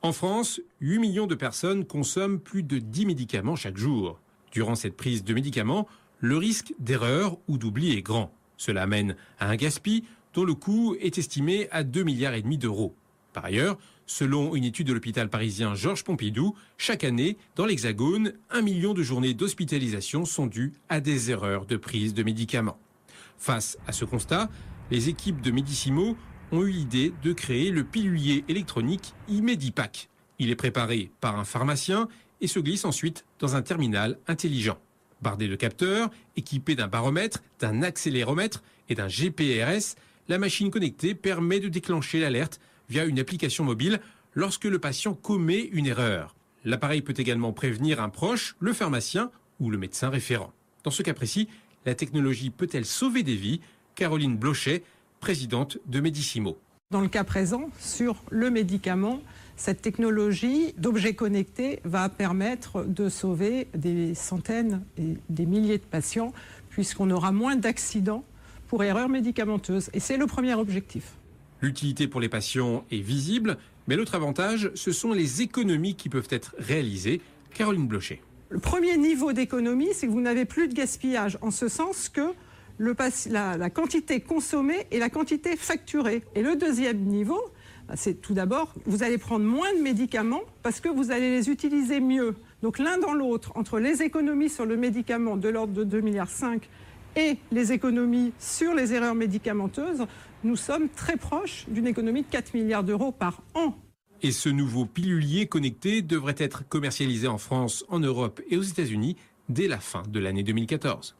En France, 8 millions de personnes consomment plus de 10 médicaments chaque jour. Durant cette prise de médicaments, le risque d'erreur ou d'oubli est grand. Cela amène à un gaspillage dont le coût est estimé à 2,5 milliards d'euros. Par ailleurs, selon une étude de l'hôpital parisien Georges Pompidou, chaque année, dans l'Hexagone, 1 million de journées d'hospitalisation sont dues à des erreurs de prise de médicaments. Face à ce constat, les équipes de Medicimo ont eu l'idée de créer le pilulier électronique iMedipack. Il est préparé par un pharmacien et se glisse ensuite dans un terminal intelligent. Bardé de capteurs, équipé d'un baromètre, d'un accéléromètre et d'un GPRS, la machine connectée permet de déclencher l'alerte via une application mobile lorsque le patient commet une erreur. L'appareil peut également prévenir un proche, le pharmacien ou le médecin référent. Dans ce cas précis, la technologie peut-elle sauver des vies? Caroline Blochet, présidente de Medicimo. Dans le cas présent, sur le médicament, cette technologie d'objets connectés va permettre de sauver des centaines et des milliers de patients puisqu'on aura moins d'accidents pour erreurs médicamenteuses. Et c'est le premier objectif. L'utilité pour les patients est visible, mais l'autre avantage, ce sont les économies qui peuvent être réalisées. Caroline Blochet. Le premier niveau d'économie, c'est que vous n'avez plus de gaspillage, en ce sens que la quantité consommée et la quantité facturée. Et le deuxième niveau, c'est tout d'abord, vous allez prendre moins de médicaments parce que vous allez les utiliser mieux. Donc l'un dans l'autre, entre les économies sur le médicament de l'ordre de 2,5 milliards et les économies sur les erreurs médicamenteuses, nous sommes très proches d'une économie de 4 milliards d'euros par an. Et ce nouveau pilulier connecté devrait être commercialisé en France, en Europe et aux États-Unis dès la fin de l'année 2014.